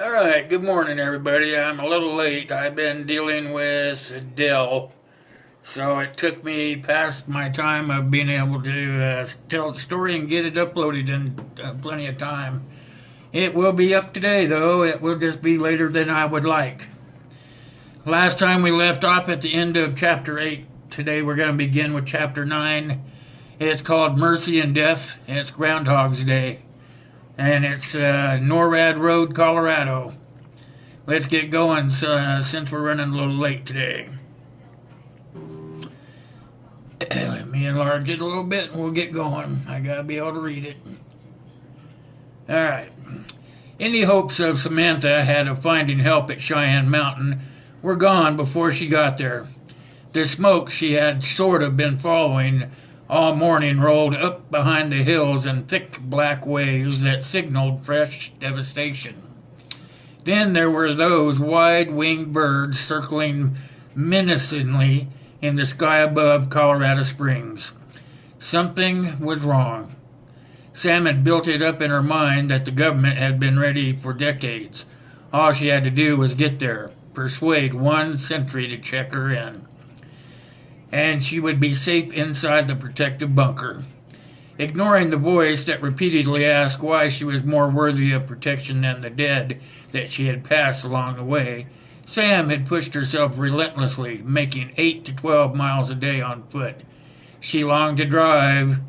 All right, good morning, everybody. I'm a little late. I've been dealing with Dell, so it took me past my time of being able to tell the story and get it uploaded in plenty of time. It will be up today, though. It will just be later than I would like. Last time we left off at the end of chapter 8. Today we're going to begin with chapter 9. It's called Mercy and Death, and it's Groundhog's Day. And it's Norad Road, Colorado. Let's get going since we're running a little late today. Let me enlarge it a little bit and we'll get going. I gotta be able to read it. Alright. Any hopes of Samantha had of finding help at Cheyenne Mountain were gone before she got there. The smoke she had sort of been following all morning rolled up behind the hills in thick black waves that signaled fresh devastation. Then there were those wide-winged birds circling menacingly in the sky above Colorado Springs. Something was wrong. Sam had built it up in her mind that the government had been ready for decades. All she had to do was get there, persuade one sentry to check her in, and she would be safe inside the protective bunker. Ignoring the voice that repeatedly asked why she was more worthy of protection than the dead that she had passed along the way, Sam had pushed herself relentlessly, making 8 to 12 miles a day on foot. She longed to drive.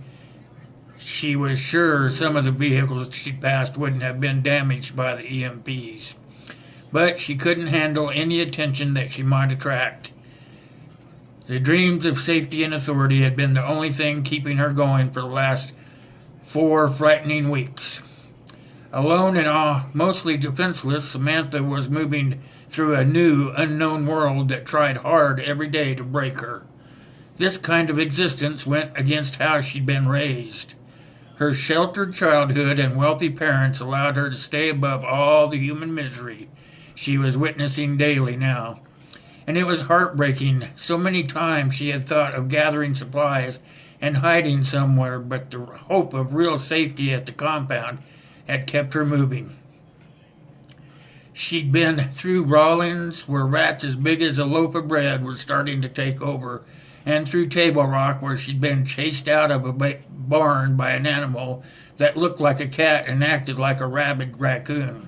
She was sure some of the vehicles she passed wouldn't have been damaged by the EMPs. But she couldn't handle any attention that she might attract. The dreams of safety and authority had been the only thing keeping her going for the last 4 frightening weeks. Alone and mostly defenseless, Samantha was moving through a new, unknown world that tried hard every day to break her. This kind of existence went against how she'd been raised. Her sheltered childhood and wealthy parents allowed her to stay above all the human misery she was witnessing daily now. And it was heartbreaking. So many times she had thought of gathering supplies and hiding somewhere, but the hope of real safety at the compound had kept her moving. She'd been through Rawlins, where rats as big as a loaf of bread were starting to take over, and through Table Rock, where she'd been chased out of a barn by an animal that looked like a cat and acted like a rabid raccoon.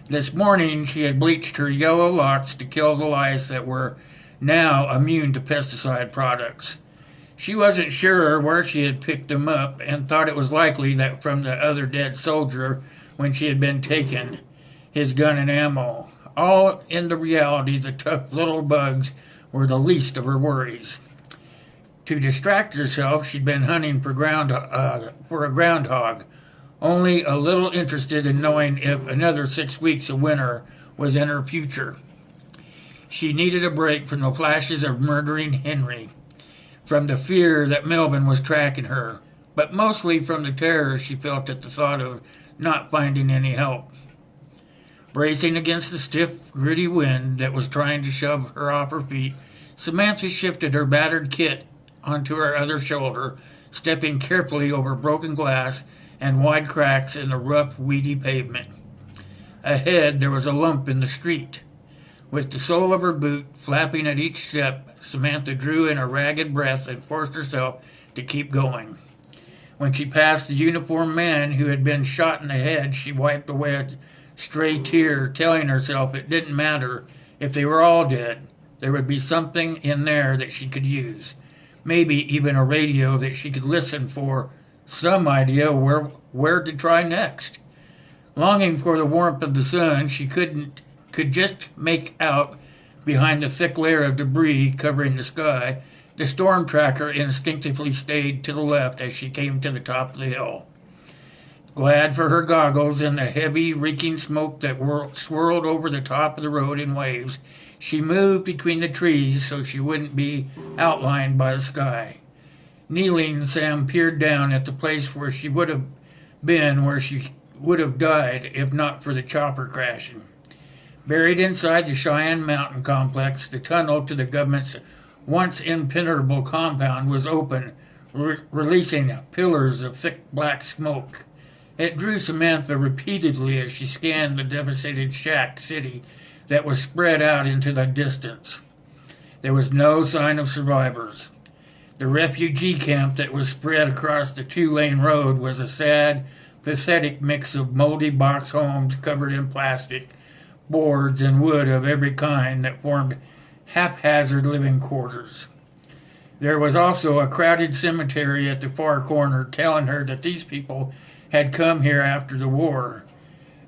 This morning she had bleached her yellow locks to kill the lice that were now immune to pesticide products. She wasn't sure where she had picked them up and thought it was likely that from the other dead soldier when she had been taken, his gun and ammo. All in the reality, the tough little bugs were the least of her worries. To distract herself, she'd been hunting for a groundhog, only a little interested in knowing if another 6 weeks of winter was in her future. She needed a break from the flashes of murdering Henry, from the fear that Melvin was tracking her, but mostly from the terror she felt at the thought of not finding any help. Bracing against the stiff, gritty wind that was trying to shove her off her feet, Samantha shifted her battered kit onto her other shoulder, stepping carefully over broken glass and wide cracks in the rough, weedy pavement. Ahead, there was a lump in the street. With the sole of her boot flapping at each step, Samantha drew in a ragged breath and forced herself to keep going. When she passed the uniformed man who had been shot in the head, she wiped away a stray tear, telling herself it didn't matter if they were all dead. There would be something in there that she could use. Maybe even a radio that she could listen for some idea where to try next. Longing for the warmth of the sun, she could just make out, behind the thick layer of debris covering the sky, the storm tracker instinctively stayed to the left as she came to the top of the hill. Glad for her goggles and the heavy, reeking smoke that swirled over the top of the road in waves, she moved between the trees so she wouldn't be outlined by the sky. Kneeling, Sam peered down at the place where she would have been, where she would have died if not for the chopper crashing. Buried inside the Cheyenne Mountain complex, the tunnel to the government's once impenetrable compound was open, releasing pillars of thick black smoke. It drew Samantha repeatedly as she scanned the devastated shack city that was spread out into the distance. There was no sign of survivors. The refugee camp that was spread across the two-lane road was a sad, pathetic mix of moldy box homes covered in plastic, boards, and wood of every kind that formed haphazard living quarters. There was also a crowded cemetery at the far corner telling her that these people had come here after the war.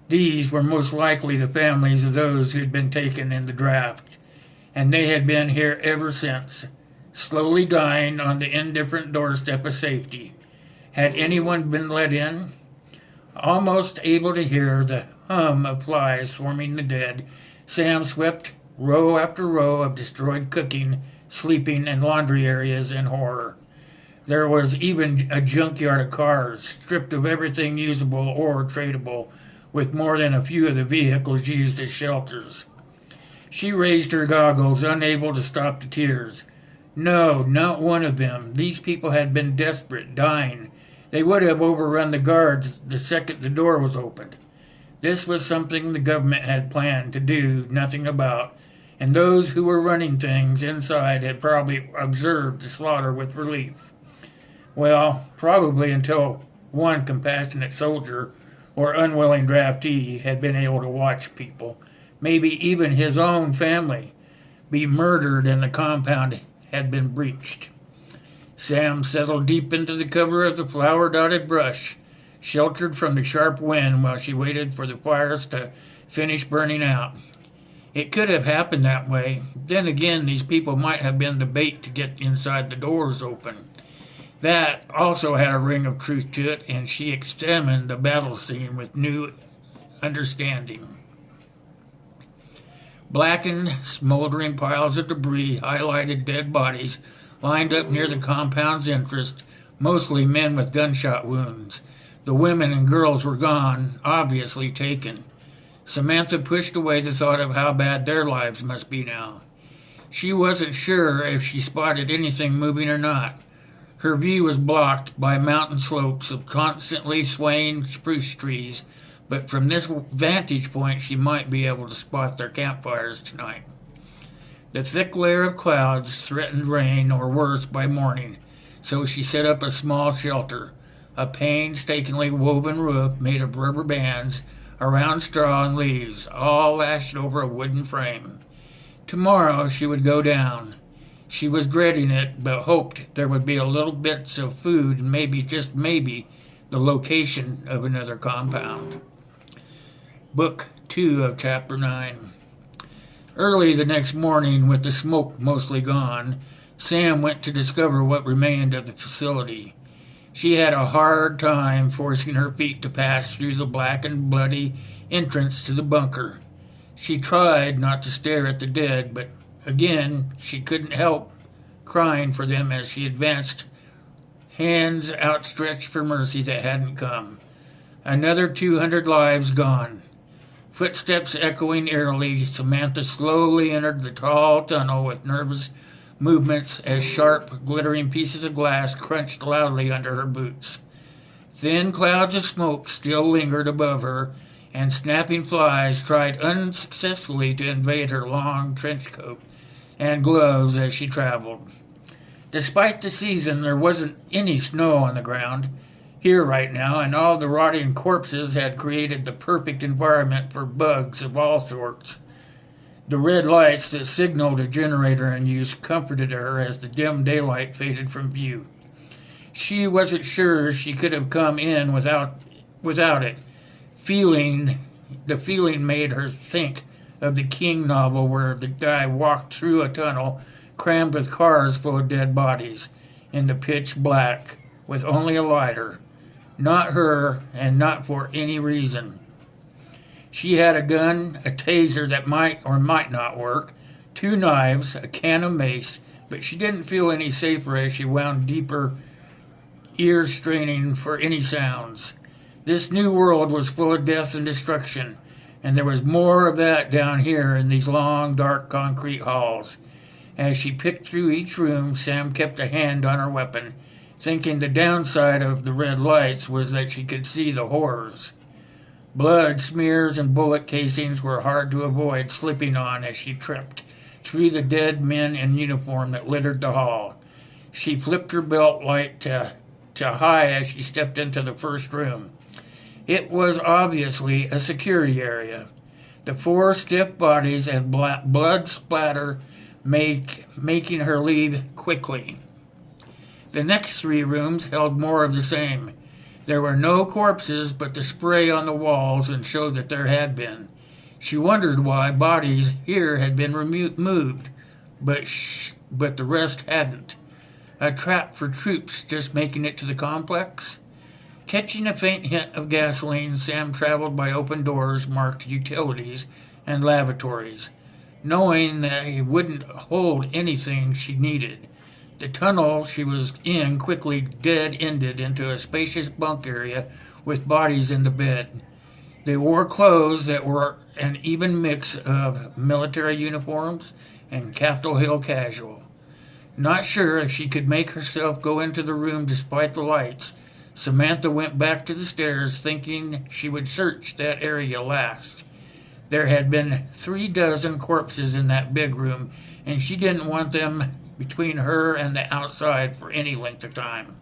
These were most likely the families of those who had been taken in the draft, and they had been here ever since, slowly dying on the indifferent doorstep of safety. Had anyone been let in? Almost able to hear the hum of flies swarming the dead, Sam swept row after row of destroyed cooking, sleeping, and laundry areas in horror. There was even a junkyard of cars, stripped of everything usable or tradable, with more than a few of the vehicles used as shelters. She raised her goggles, unable to stop the tears. No, not one of them. These people had been desperate, dying. They would have overrun the guards the second the door was opened. This was something the government had planned to do nothing about, and those who were running things inside had probably observed the slaughter with relief. Well, probably until one compassionate soldier or unwilling draftee had been able to watch people, maybe even his own family, be murdered and the compound had been breached. Sam settled deep into the cover of the flower-dotted brush, sheltered from the sharp wind while she waited for the fires to finish burning out. It could have happened that way. Then again, these people might have been the bait to get inside the doors open. That also had a ring of truth to it, and she examined the battle scene with new understanding. Blackened, smoldering piles of debris highlighted dead bodies lined up near the compound's entrance, mostly men with gunshot wounds. The women and girls were gone, obviously taken. Samantha pushed away the thought of how bad their lives must be now. She wasn't sure if she spotted anything moving or not. Her view was blocked by mountain slopes of constantly swaying spruce trees, but from this vantage point she might be able to spot their campfires tonight. The thick layer of clouds threatened rain or worse by morning, so she set up a small shelter, a painstakingly woven roof made of rubber bands around straw and leaves, all lashed over a wooden frame. Tomorrow she would go down. She was dreading it, but hoped there would be a little bits of food and maybe, just maybe, the location of another compound. Book 2 of Chapter 9. Early the next morning, with the smoke mostly gone, Sam went to discover what remained of the facility. She had a hard time forcing her feet to pass through the black and bloody entrance to the bunker. She tried not to stare at the dead, but again she couldn't help crying for them as she advanced, hands outstretched for mercy that hadn't come. Another 200 lives gone. Footsteps echoing eerily, Samantha slowly entered the tall tunnel with nervous movements as sharp, glittering pieces of glass crunched loudly under her boots. Thin clouds of smoke still lingered above her, and snapping flies tried unsuccessfully to invade her long trench coat and gloves as she traveled. Despite the season, there wasn't any snow on the ground here right now, and all the rotting corpses had created the perfect environment for bugs of all sorts. The red lights that signaled a generator in use comforted her as the dim daylight faded from view. She wasn't sure she could have come in without it. The feeling made her think of the King novel where the guy walked through a tunnel crammed with cars full of dead bodies in the pitch black with only a lighter. Not her, and not for any reason. She had a gun, a taser that might or might not work, 2 knives, a can of mace, but she didn't feel any safer as she wound deeper, ears straining for any sounds. This new world was full of death and destruction, and there was more of that down here in these long, dark concrete halls. As she picked through each room, Sam kept a hand on her weapon, thinking the downside of the red lights was that she could see the horrors. Blood smears and bullet casings were hard to avoid slipping on as she tripped through the dead men in uniform that littered the hall. She flipped her belt light to high as she stepped into the first room. It was obviously a security area. The four stiff bodies and blood splatter making her leave quickly. The next three rooms held more of the same. There were no corpses, but the spray on the walls and showed that there had been. She wondered why bodies here had been removed, but the rest hadn't. A trap for troops just making it to the complex? Catching a faint hint of gasoline, Sam traveled by open doors marked utilities and lavatories, knowing that he wouldn't hold anything she needed. The tunnel she was in quickly dead-ended into a spacious bunk area with bodies in the bed. They wore clothes that were an even mix of military uniforms and Capitol Hill casual. Not sure if she could make herself go into the room despite the lights, Samantha went back to the stairs thinking she would search that area last. There had been 36 corpses in that big room, and she didn't want them between her and the outside for any length of time.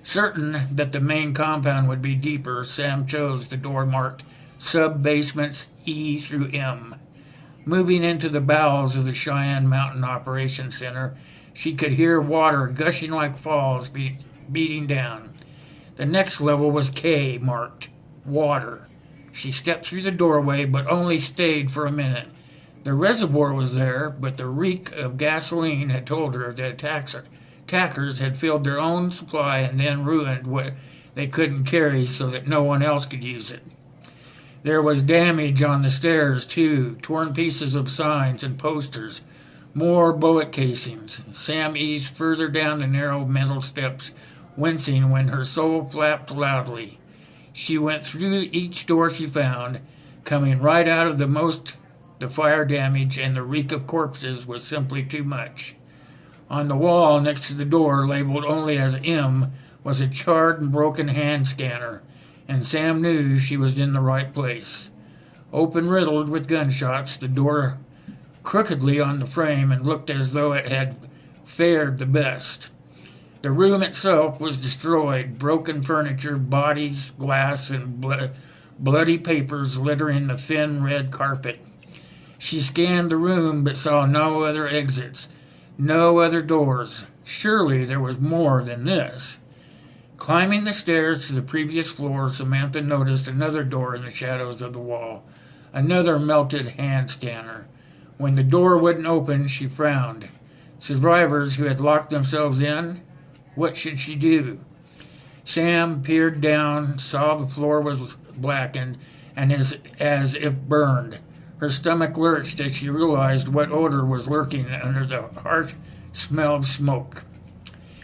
Certain that the main compound would be deeper, Sam chose the door marked Sub-Basements E through M. Moving into the bowels of the Cheyenne Mountain Operations Center, she could hear water gushing like falls beating down. The next level was K, marked Water. She stepped through the doorway, but only stayed for a minute. The reservoir was there, but the reek of gasoline had told her that attackers had filled their own supply and then ruined what they couldn't carry so that no one else could use it. There was damage on the stairs, too, torn pieces of signs and posters, more bullet casings. Sam eased further down the narrow metal steps, wincing when her soul flapped loudly. She went through each door she found, coming right out of the fire damage, and the reek of corpses was simply too much. On the wall next to the door, labeled only as M, was a charred and broken hand scanner, and Sam knew she was in the right place. Open riddled with gunshots, the door crookedly on the frame and looked as though it had fared the best. The room itself was destroyed, broken furniture, bodies, glass, and bloody papers littering the thin red carpet. She scanned the room but saw no other exits, no other doors. Surely there was more than this. Climbing the stairs to the previous floor, Samantha noticed another door in the shadows of the wall, another melted hand scanner. When the door wouldn't open, she frowned. Survivors who had locked themselves in? What should she do? Sam peered down, saw the floor was blackened and as if burned. Her stomach lurched as she realized what odor was lurking under the harsh smell of smoke.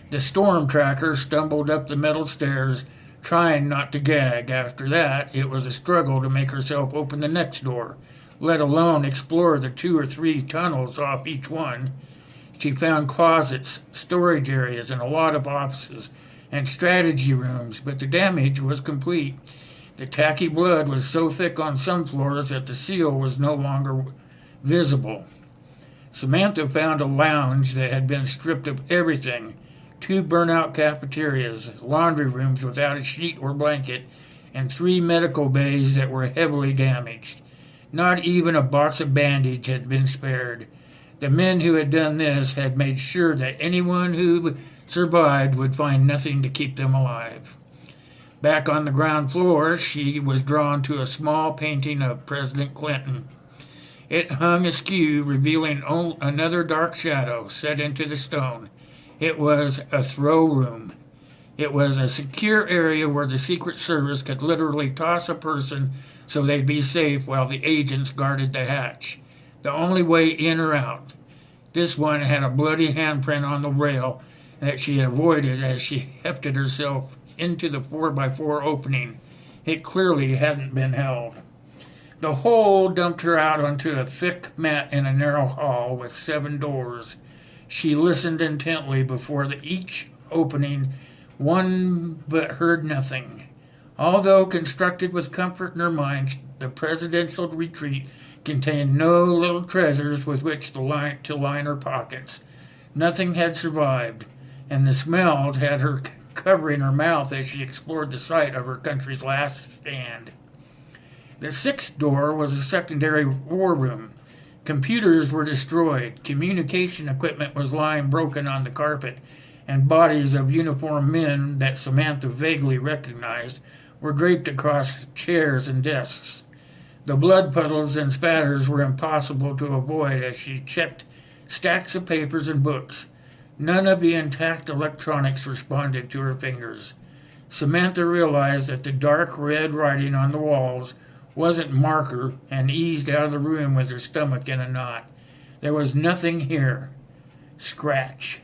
The storm tracker stumbled up the metal stairs, trying not to gag. After that, it was a struggle to make herself open the next door, let alone explore the 2 or 3 tunnels off each one. She found closets, storage areas, and a lot of offices and strategy rooms, but the damage was complete. The tacky blood was so thick on some floors that the seal was no longer visible. Samantha found a lounge that had been stripped of everything, 2 burnt-out cafeterias, laundry rooms without a sheet or blanket, and 3 medical bays that were heavily damaged. Not even a box of bandage had been spared. The men who had done this had made sure that anyone who survived would find nothing to keep them alive. Back on the ground floor, she was drawn to a small painting of President Clinton. It hung askew, revealing another dark shadow set into the stone. It was a throw room. It was a secure area where the Secret Service could literally toss a person so they'd be safe while the agents guarded the hatch. The only way in or out. This one had a bloody handprint on the rail that she avoided as she hefted herself into the 4x4 opening. It clearly hadn't been held. The hole dumped her out onto a thick mat in a narrow hall with 7 doors. She listened intently before each opening one but heard nothing. Although constructed with comfort in her mind, the presidential retreat contained no little treasures with which to line her pockets. Nothing had survived, and the smells had her covering her mouth as she explored the site of her country's last stand. The sixth door was a secondary war room. Computers were destroyed, communication equipment was lying broken on the carpet, and bodies of uniformed men that Samantha vaguely recognized were draped across chairs and desks. The blood puddles and spatters were impossible to avoid as she checked stacks of papers and books. None of the intact electronics responded to her fingers. Samantha realized that the dark red writing on the walls wasn't marker and eased out of the room with her stomach in a knot. There was nothing here. Scratch.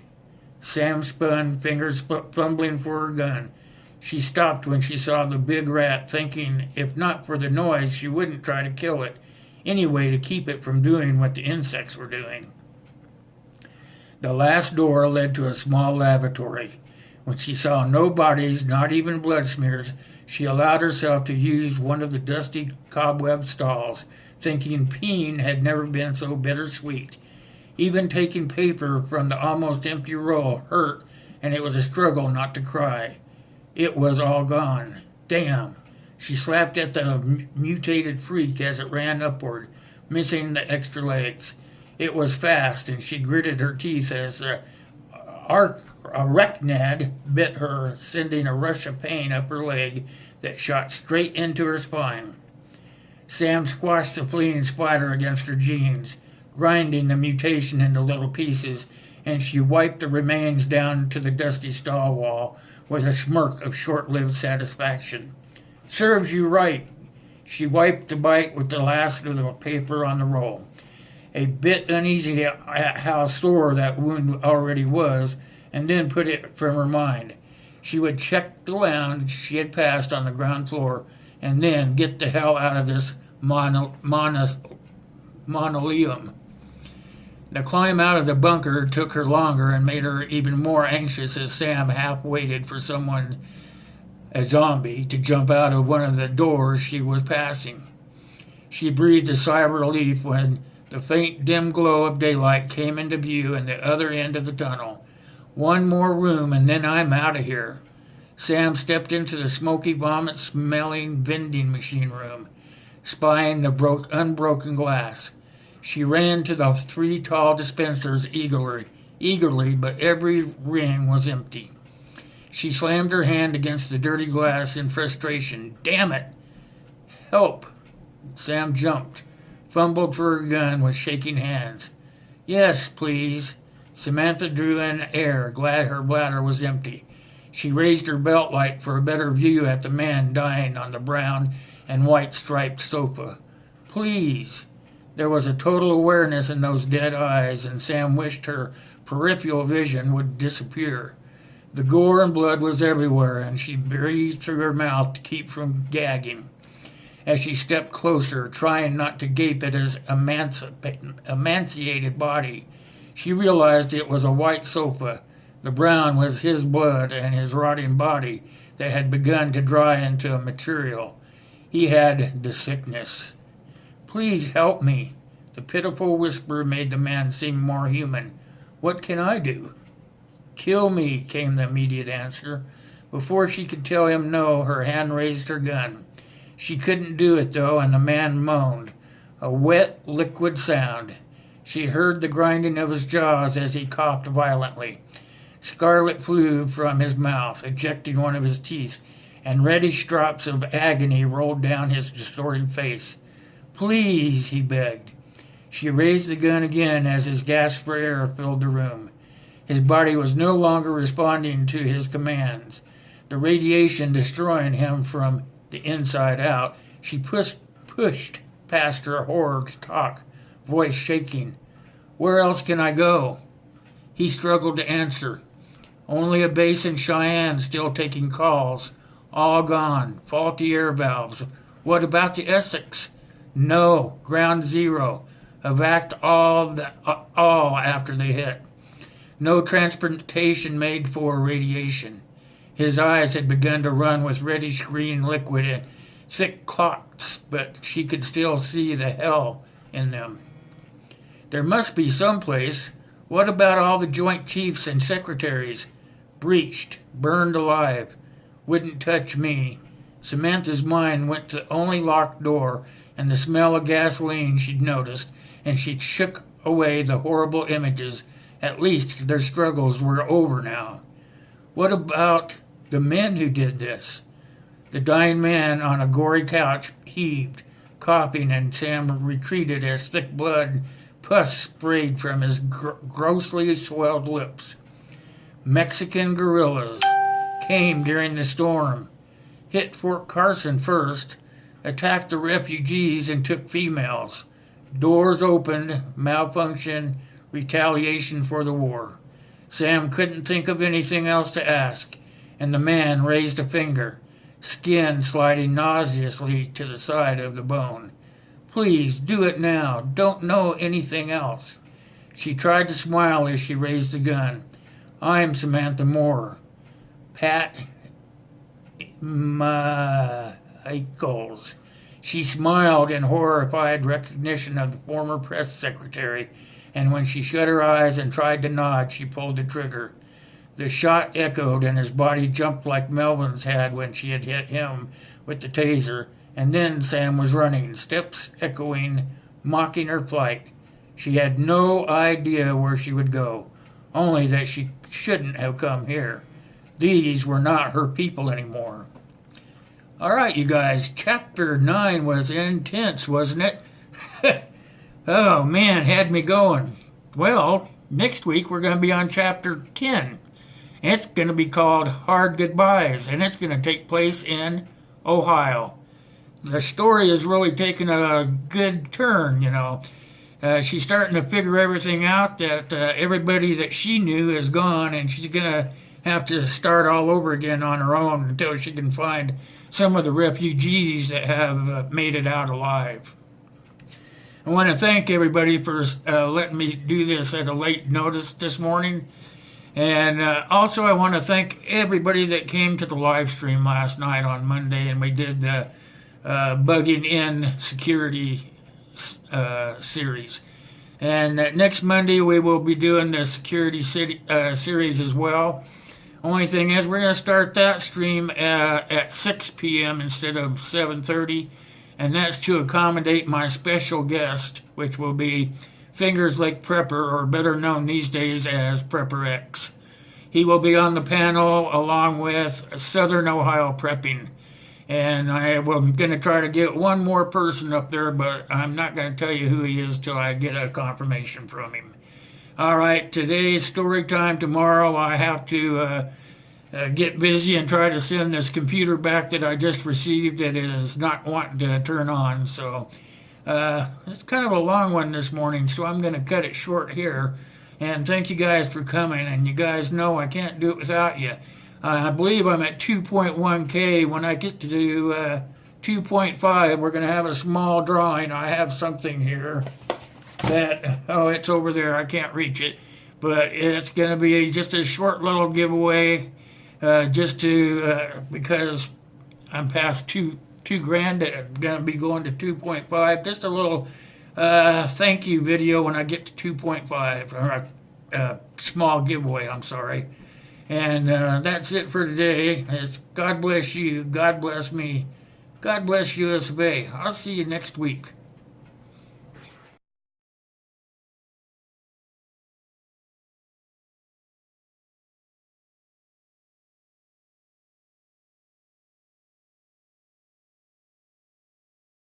Sam spun, fingers fumbling for her gun. She stopped when she saw the big rat, thinking if not for the noise, she wouldn't try to kill it, anyway to keep it from doing what the insects were doing. The last door led to a small lavatory. When she saw no bodies, not even blood smears, she allowed herself to use one of the dusty cobweb stalls, thinking peeing had never been so bittersweet. Even taking paper from the almost empty roll hurt, and it was a struggle not to cry. It was all gone. Damn. She slapped at the mutated freak as it ran upward, missing the extra legs. It was fast, and she gritted her teeth as the arachnid bit her, sending a rush of pain up her leg that shot straight into her spine. Sam squashed the fleeing spider against her jeans, grinding the mutation into little pieces, and she wiped the remains down to the dusty stall wall with a smirk of short-lived satisfaction. Serves you right. She wiped the bite with the last of the paper on the roll. A bit uneasy at how sore that wound already was, and then put it from her mind. She would check the lounge she had passed on the ground floor, and then get the hell out of this mausoleum. The climb out of the bunker took her longer and made her even more anxious as Sam half waited for someone, a zombie, to jump out of one of the doors she was passing. She breathed a sigh of relief when the faint dim glow of daylight came into view in the other end of the tunnel. One more room and then I'm out of here. Sam stepped into the smoky vomit-smelling vending machine room, spying the unbroken glass. She ran to the three tall dispensers eagerly, but every ring was empty. She slammed her hand against the dirty glass in frustration. Damn it! Help! Sam jumped, fumbled for her gun with shaking hands. Yes, please. Samantha drew in air, glad her bladder was empty. She raised her belt light for a better view at the man dying on the brown and white striped sofa. Please. There was a total awareness in those dead eyes, and Sam wished her peripheral vision would disappear. The gore and blood was everywhere, and she breathed through her mouth to keep from gagging. As she stepped closer, trying not to gape at his emaciated body, she realized it was a white sofa. The brown was his blood and his rotting body that had begun to dry into a material. He had the sickness. Please help me. The pitiful whisper made the man seem more human. What can I do? Kill me, came the immediate answer. Before she could tell him no, her hand raised her gun. She couldn't do it, though, and the man moaned. A wet, liquid sound. She heard the grinding of his jaws as he coughed violently. Scarlet flew from his mouth, ejecting one of his teeth, and reddish drops of agony rolled down his distorted face. Please, he begged. She raised the gun again as his gasp for air filled the room. His body was no longer responding to his commands. The radiation destroying him from the inside out. She pushed past her horror talk, voice shaking. Where else can I go? He struggled to answer. Only a base in Cheyenne still taking calls. All gone. Faulty air valves. What about the Essex? No. Ground zero. Evac'd all after they hit. No transportation made for radiation. His eyes had begun to run with reddish green liquid and thick clots, but she could still see the hell in them. There must be some place. What about all the Joint Chiefs and Secretaries? Breached, burned alive. Wouldn't touch me. Samantha's mind went to the only locked door and the smell of gasoline she'd noticed, and she shook away the horrible images. At least their struggles were over now. What about the men who did this? The dying man on a gory couch heaved, coughing, and Sam retreated as thick blood pus sprayed from his grossly swelled lips. Mexican guerrillas came during the storm, hit Fort Carson first, attacked the refugees, and took females. Doors opened, malfunction, retaliation for the war. Sam couldn't think of anything else to ask, and the man raised a finger, skin sliding nauseously to the side of the bone. Please, do it now. Don't know anything else. She tried to smile as she raised the gun. I'm Samantha Moore. Pat Michaels. She smiled in horrified recognition of the former press secretary, and when she shut her eyes and tried to nod, she pulled the trigger. The shot echoed, and his body jumped like Melvin's had when she had hit him with the taser, and then Sam was running, steps echoing, mocking her plight. She had no idea where she would go, only that she shouldn't have come here. These were not her people anymore. All right, you guys, Chapter 9 was intense, wasn't it? Oh, man, had me going. Well, next week we're going to be on Chapter 10. It's going to be called Hard Goodbyes, and it's going to take place in Ohio. The story is really taking a good turn, you know. She's starting to figure everything out, that everybody that she knew is gone, and she's going to have to start all over again on her own until she can find some of the refugees that have made it out alive. I want to thank everybody for letting me do this at a late notice this morning. And also I want to thank everybody that came to the live stream last night on Monday, and we did the Bugging In Security series. And next Monday we will be doing the Security series as well. Only thing is, we're going to start that stream at 6 p.m. instead of 7:30, and that's to accommodate my special guest, which will be Fingers Lake Prepper, or better known these days as Prepper X. He will be on the panel along with Southern Ohio Prepping, and I'm going to try to get one more person up there, but I'm not going to tell you who he is till I get a confirmation from him. All right, today's story time. Tomorrow I have to get busy and try to send this computer back that I just received that is not wanting to turn on. So it's kind of a long one this morning, so I'm going to cut it short here. And thank you guys for coming. And you guys know I can't do it without you. I believe I'm at 2.1K. When I get to 2.5, we're going to have a small drawing. I have something here that, it's over there, I can't reach it, but it's going to be just a short little giveaway, just to because I'm past two grand. I'm going to be going to 2.5. Just a little thank you video when I get to 2.5, or a small giveaway, I'm sorry. And that's it for today. It's God bless you, God bless me, God bless US of A. I'll see you next week.